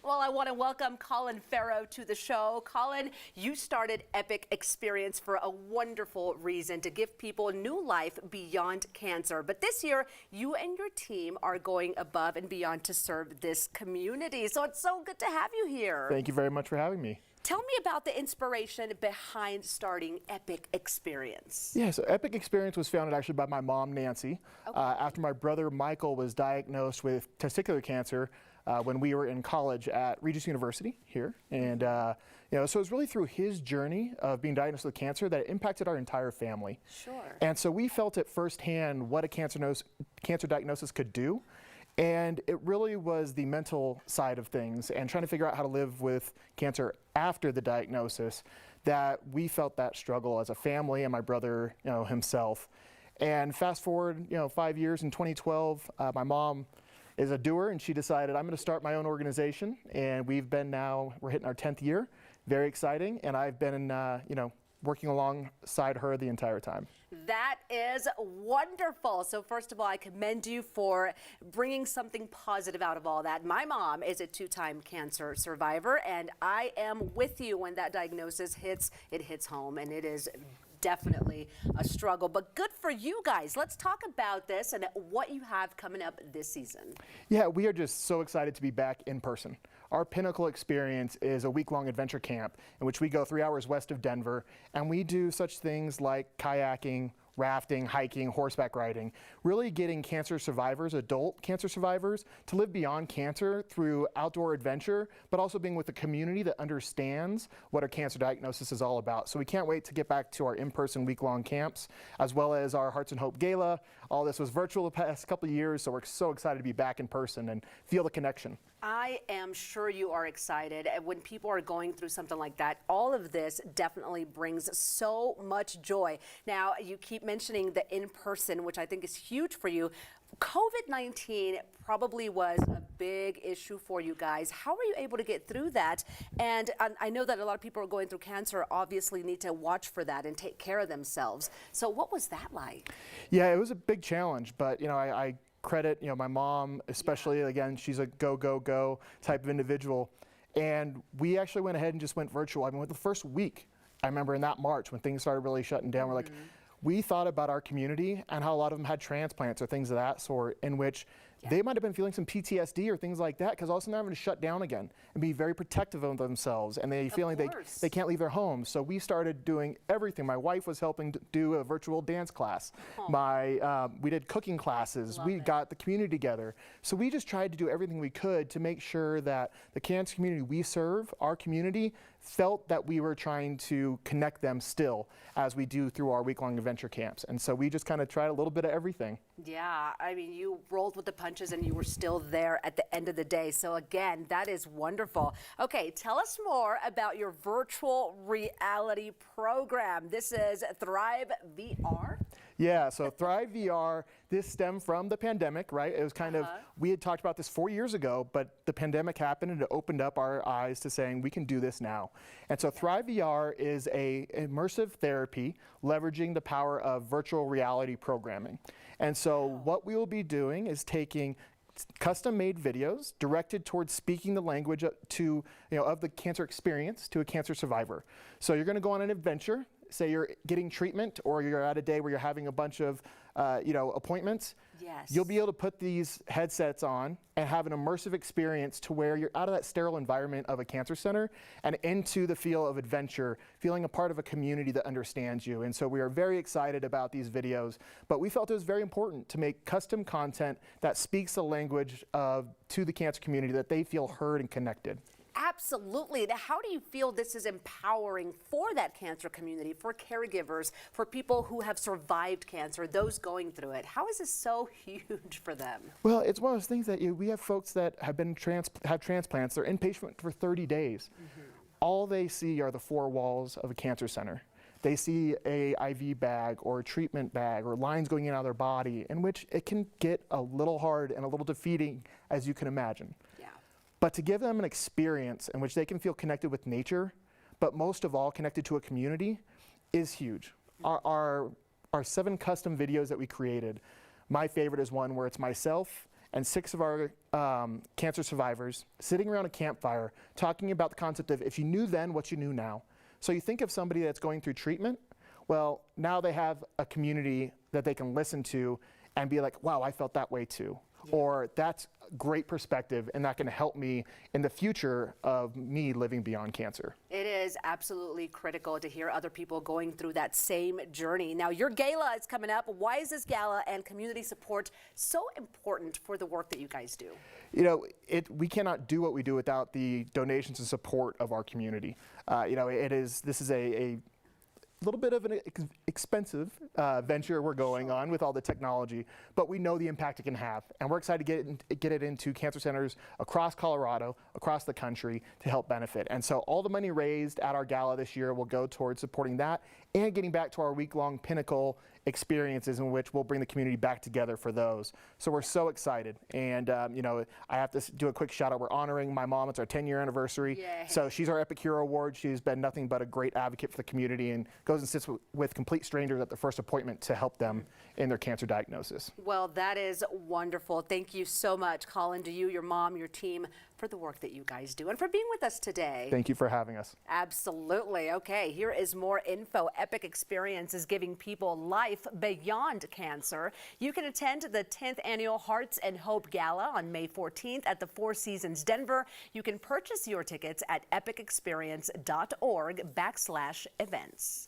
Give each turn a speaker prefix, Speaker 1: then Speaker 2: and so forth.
Speaker 1: Well, I want to welcome Colin Farrow to the show. Colin, you started Epic Experience for a wonderful reason, to give people new life beyond cancer. But this year, you and your team are going above and beyond to serve this community. So it's so good to have you here.
Speaker 2: Thank you very much for having me.
Speaker 1: Tell me about the inspiration behind starting Epic Experience.
Speaker 2: Yeah, so Epic Experience was founded actually by my mom, Nancy, after my brother Michael was diagnosed with testicular cancer when we were in college at Regis University here. And you know, so it was really through his journey of being diagnosed with cancer that it impacted our entire family.
Speaker 1: Sure.
Speaker 2: And so we felt it firsthand what a cancer diagnosis could do. And it really was the mental side of things and trying to figure out how to live with cancer after the diagnosis that we felt that struggle as a family, and my brother, you know, himself. And fast forward, you know, 5 years, in 2012, my mom is a doer, and she decided, I'm going to start my own organization. And we're hitting our 10th year. Very exciting. And I've been, you know, working alongside her the entire time.
Speaker 1: That is wonderful. So first of all, I commend you for bringing something positive out of all that. My mom is a 2-time cancer survivor, and I am with you when that diagnosis hits. It hits home, and it is definitely a struggle, but good for you guys. Let's talk about this and what you have coming up this season.
Speaker 2: Yeah, we are just so excited to be back in person. Our Pinnacle Experience is a week-long adventure camp in which we go 3 hours west of Denver, and we do such things like kayaking, rafting, hiking, horseback riding, really getting cancer survivors, adult cancer survivors, to live beyond cancer through outdoor adventure, but also being with a community that understands what a cancer diagnosis is all about. So we can't wait to get back to our in-person week-long camps, as well as our Hearts and Hope Gala. All this was virtual the past couple of years, so we're so excited to be back in person and feel the connection.
Speaker 1: I am sure you are excited. When people are going through something like that, all of this definitely brings so much joy. Now, you keep mentioning the in-person, which I think is huge for you. COVID-19 probably was a big issue for you guys. How were you able to get through that? And I know that a lot of people who are going through cancer obviously need to watch for that and take care of themselves. So what was that like?
Speaker 2: Yeah, it was a big challenge, but you know, I credit, you know, my mom, especially. Again, she's a go, go, go type of individual. And we actually went ahead and just went virtual. I mean, with the first week, I remember in that March when things started really shutting down, we're like, we thought about our community and how a lot of them had transplants or things of that sort, in which they might have been feeling some PTSD or things like that, because all of a sudden they're having to shut down again and be very protective of themselves, and they feeling they can't leave their homes. So we started doing everything. My wife was helping to do a virtual dance class. We did cooking classes. We got the community together. So we just tried to do everything we could to make sure that the cancer community we serve, our community, felt that we were trying to connect them still, as we do through our week-long adventure camps. And so we just kind of tried a little bit of everything.
Speaker 1: Yeah, I mean, you rolled with the punches and you were still there at the end of the day. So again, that is wonderful. Okay, tell us more about your virtual reality program. This is Thrive VR.
Speaker 2: Yeah, so Thrive VR, this stemmed from the pandemic, right? It was kind of, we had talked about this 4 years ago, but the pandemic happened and it opened up our eyes to saying we can do this now. And so Thrive VR is a immersive therapy leveraging the power of virtual reality programming. And so what we will be doing is taking custom-made videos directed towards speaking the language of the cancer experience to a cancer survivor. So you're going to go on an adventure. Say you're getting treatment, or you're at a day where you're having a bunch of appointments.
Speaker 1: Yes.
Speaker 2: You'll be able to put these headsets on and have an immersive experience to where you're out of that sterile environment of a cancer center and into the feel of adventure, feeling a part of a community that understands you. And so we are very excited about these videos, but we felt it was very important to make custom content that speaks the language to the cancer community, that they feel heard and connected.
Speaker 1: Absolutely. Now, how do you feel this is empowering for that cancer community, for caregivers, for people who have survived cancer, those going through it? How is this so huge for them?
Speaker 2: Well, it's one of those things that we have folks that have been have transplants. They're inpatient for 30 days. All they see are the 4 walls of a cancer center. They see a IV bag or a treatment bag or lines going in and out of their body, in which it can get a little hard and a little defeating, as you can imagine. But to give them an experience in which they can feel connected with nature, but most of all connected to a community, is huge. Our 7 custom videos that we created, my favorite is one where it's myself and 6 of our cancer survivors sitting around a campfire talking about the concept of if you knew then what you knew now. So you think of somebody that's going through treatment, well, now they have a community that they can listen to and be like, wow, I felt that way too. Yeah. Or that's great perspective, and that can help me in the future of me living beyond cancer.
Speaker 1: It is absolutely critical to hear other people going through that same journey. Now, your gala is coming up. Why is this gala and community support so important for the work that you guys do?
Speaker 2: You know, we cannot do what we do without the donations and support of our community. You know, this is a little bit of an expensive venture we're going on with all the technology, but we know the impact it can have, and we're excited to get it into cancer centers across Colorado, across the country, to help benefit. And so all the money raised at our gala this year will go towards supporting that and getting back to our week-long Pinnacle Experiences, in which we'll bring the community back together for those. So we're so excited. And you know, I have to do a quick shout out. We're honoring my mom. It's our 10-year anniversary. Yay. So she's our Epic Hero Award. She's been nothing but a great advocate for the community and goes and sits with complete strangers at the first appointment to help them in their cancer diagnosis.
Speaker 1: Well, that is wonderful. Thank you so much, Colin, to you, your mom, your team, for the work that you guys do and for being with us today.
Speaker 2: Thank you for having us.
Speaker 1: Absolutely. Okay, here is more info. Epic Experience is giving people life beyond cancer. You can attend the 10th Annual Hearts and Hope Gala on May 14th at the Four Seasons Denver. You can purchase your tickets at epicexperience.org/events.